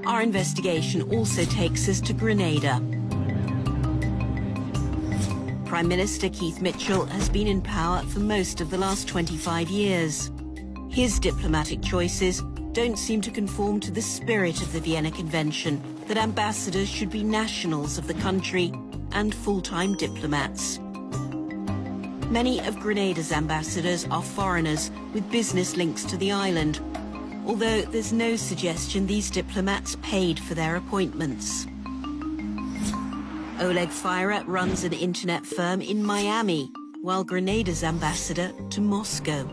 Our investigation also takes us to Grenada. Prime Minister Keith Mitchell has been in power for most of the last 25 years. His diplomatic choices don't seem to conform to the spirit of the Vienna Convention, that ambassadors should be nationals of the country and full-time diplomats. Many of Grenada's ambassadors are foreigners with business links to the island, although there's no suggestion these diplomats paid for their appointments. Oleg Feira runs an internet firm in Miami, while Grenada's ambassador to Moscow.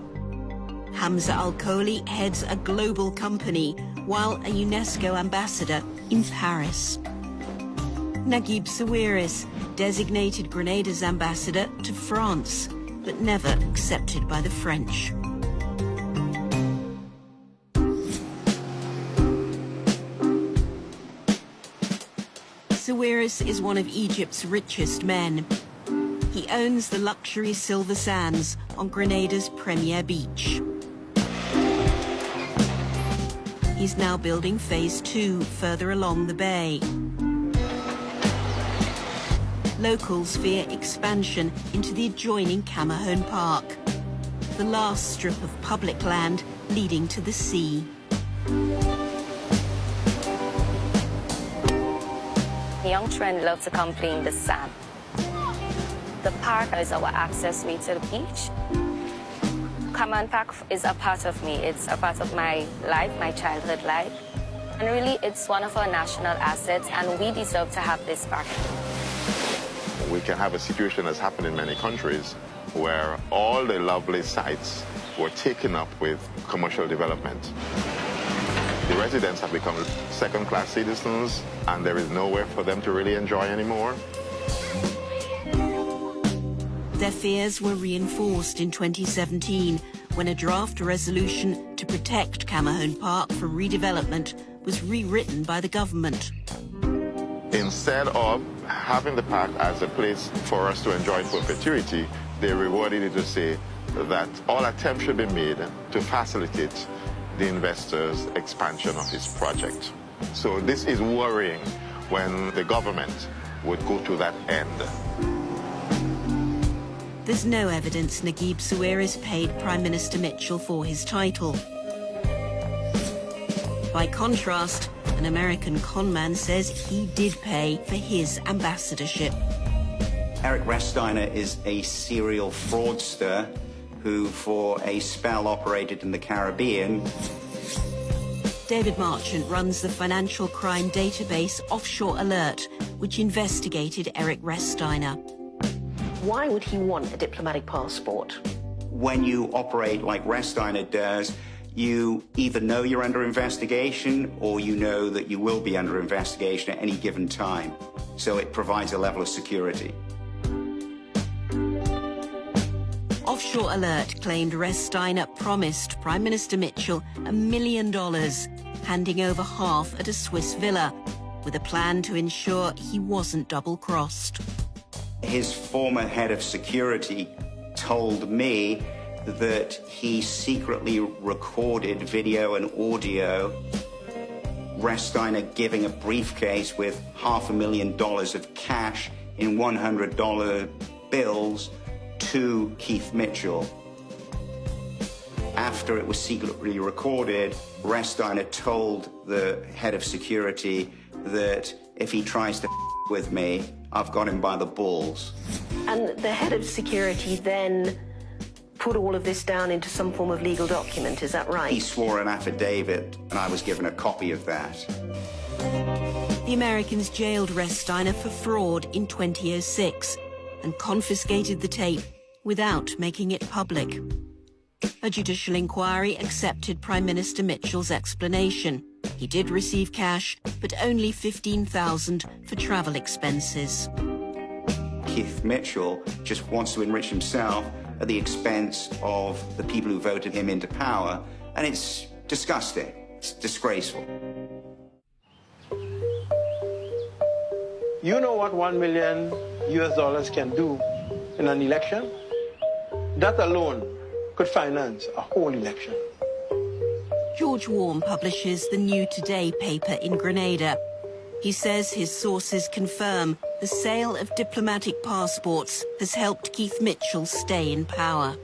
Hamza Al-Kholi heads a global company, while a UNESCO ambassador in Paris. Naguib Sawiris designated Grenada's ambassador to France, but never accepted by the French. Sawiris is one of Egypt's richest men. He owns the luxury Silver Sands on Grenada's premier beach. He's now building phase 2 further along the bay. Locals fear expansion into the adjoining Camahone Park, the last strip of public land leading to the sea. Young children love to come play in the sand. The park is our access way to the beach. Camahone Park is a part of me. It's a part of my life, my childhood life. And really, it's one of our national assets, and we deserve to have this park. We can have a situation that's happened in many countries where all the lovely sites were taken up with commercial development. The residents have become second-class citizens, and there is nowhere for them to really enjoy anymore. Their fears were reinforced in 2017 when a draft resolution to protect Camahone Park from redevelopment was rewritten by the government. Instead of having the park as a place for us to enjoy in perpetuity, they rewarded it to say that all attempts should be made to facilitate the investor's expansion of his project. So this is worrying when the government would go to that end. There's no evidence Naguib Sawiris paid Prime Minister Mitchell for his title. By contrast, an American conman says he did pay for his ambassadorship. Eric Resteiner is a serial fraudster who, for a spell, operated in the Caribbean. David Marchant runs the financial crime database Offshore Alert, which investigated Eric Resteiner. Why would he want a diplomatic passport? When you operate like Resteiner does, you either know you're under investigation or you know that you will be under investigation at any given time. So it provides a level of security. Offshore Alert claimed Resteiner promised Prime Minister Mitchell $1 million, handing over half at a Swiss villa, with a plan to ensure he wasn't double-crossed. His former head of security told me that he secretly recorded video and audio, Resteiner giving a briefcase with $500,000 of cash in $100 bills to Keith Mitchell. After it was secretly recorded, Resteiner told the head of security that if he tries to with me, I've got him by the balls. And the head of security then put all of this down into some form of legal document, is that right? He swore an affidavit, and I was given a copy of that. The Americans jailed Resteiner for fraud in 2006 and confiscated the tape without making it public. A judicial inquiry accepted Prime Minister Mitchell's explanation. He did receive cash, but only $15,000 for travel expenses. Keith Mitchell just wants to enrich himself at the expense of the people who voted him into power, and it's disgusting. It's disgraceful. You know what $1 million US can do in an election? That alone could finance a whole election. George Warm publishes the New Today paper in Grenada. He says his sources confirm the sale of diplomatic passports has helped Keith Mitchell stay in power.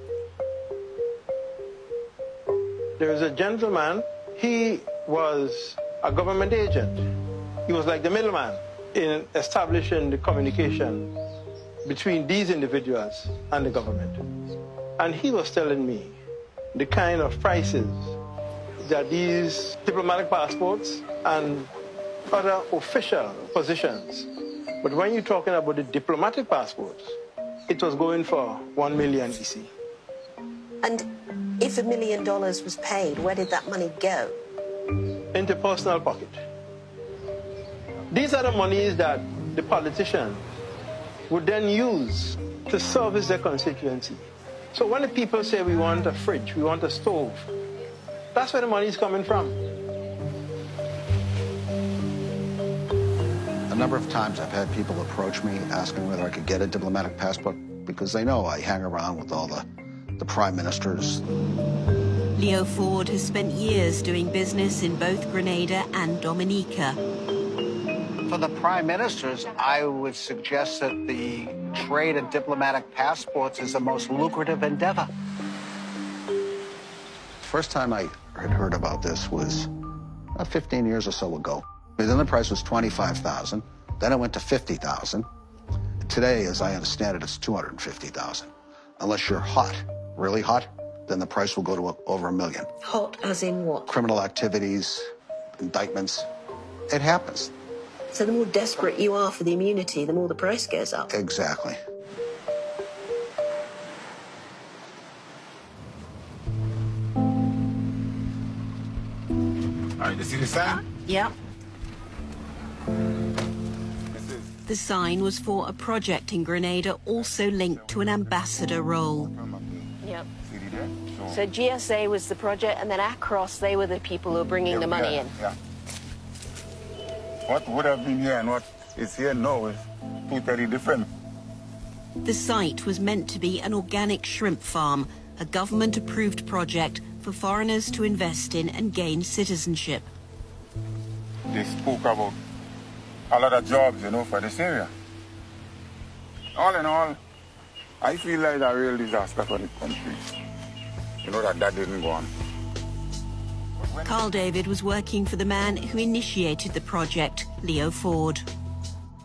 There is a gentleman, he was a government agent. He was like the middleman in establishing the communication between these individuals and the government. And he was telling me the kind of prices that these diplomatic passports and other official positions. But when you're talking about the diplomatic passports, it was going for 1 million EC. And if $1 million was paid, where did that money go? Into personal pocket. These are the monies that the politicians would then use to service their constituency. So when the people say we want a fridge, we want a stove, that's where the money is coming from. A number of times I've had people approach me asking whether I could get a diplomatic passport because they know I hang around with all the prime ministers. Leo Ford has spent years doing business in both Grenada and Dominica. For the prime ministers, I would suggest that the trade in diplomatic passports is the most lucrative endeavor. First time I had heard about this was 15 years or so ago. Then the price was $25,000. Then it went to $50,000. Today, as I understand it, it's $250,000. Unless you're hot, really hot, then the price will go to over $1 million. Hot as in what? Criminal activities, indictments. It happens. So the more desperate you are for the immunity, the more the price goes up. Exactly. All right, you see the sign? Yeah. The sign was for a project in Grenada also linked to an ambassador role. Yep. So GSA was the project, and then Across, they were the people who were bringing the money in. Yeah. What would have been here and what is here now is totally different. The site was meant to be an organic shrimp farm, a government-approved project for foreigners to invest in and gain citizenship. They spoke about a lot of jobs, you know, for this area. All in all, I feel like a real disaster for the country. You know, that didn't go on. Carl David was working for the man who initiated the project, Leo Ford.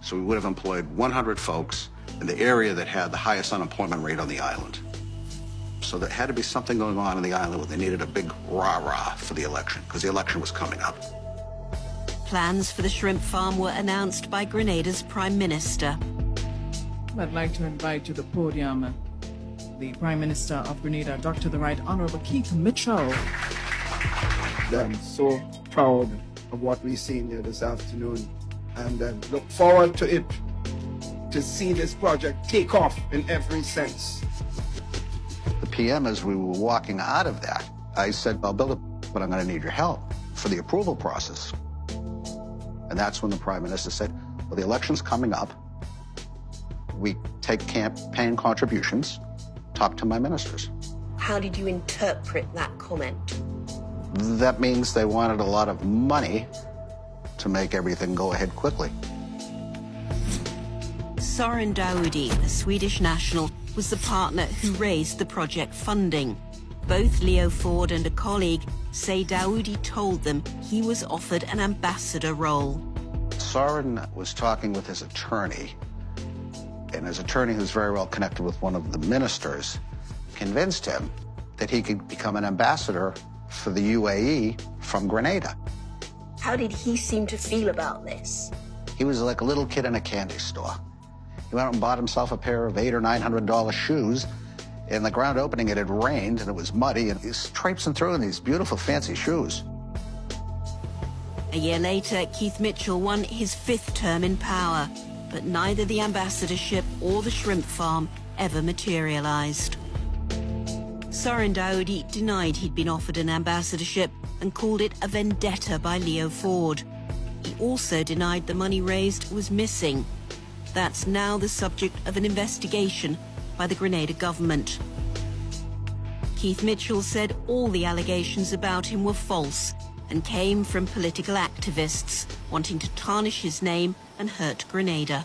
So we would have employed 100 folks in the area that had the highest unemployment rate on the island. So there had to be something going on the island where they needed a big rah-rah for the election, because the election was coming up. Plans for the shrimp farm were announced by Grenada's Prime Minister. I'd like to invite to the podium the Prime Minister of Grenada, Dr. the Right Honorable Keith Mitchell. I'm so proud of what we've seen here this afternoon, and look forward to it, to see this project take off in every sense. The PM, as we were walking out of that, I said, I'll build it, but I'm going to need your help for the approval process. And that's when the Prime Minister said, well, the election's coming up. We take campaign contributions, talk to my ministers. How did you interpret that comment? That means they wanted a lot of money to make everything go ahead quickly. Soren Daoudi, a Swedish national, was the partner who raised the project funding. Both Leo Ford and a colleague say Daoudi told them he was offered an ambassador role. Soren was talking with his attorney, and his attorney, who's very well connected with one of the ministers, convinced him that he could become an ambassador for the UAE from Grenada. How did he seem to feel about this? He was like a little kid in a candy store. He went out and bought himself a pair of $800 or $900 shoes. In the ground opening, it had rained and it was muddy, and he's traipsing through in these beautiful, fancy shoes. A year later, Keith Mitchell won his 5th term in power, but neither the ambassadorship or the shrimp farm ever materialized. Soren Daoudi denied he'd been offered an ambassadorship and called it a vendetta by Leo Ford. He also denied the money raised was missing. That's now the subject of an investigation by the Grenada government. Keith Mitchell said all the allegations about him were false and came from political activists wanting to tarnish his name and hurt Grenada.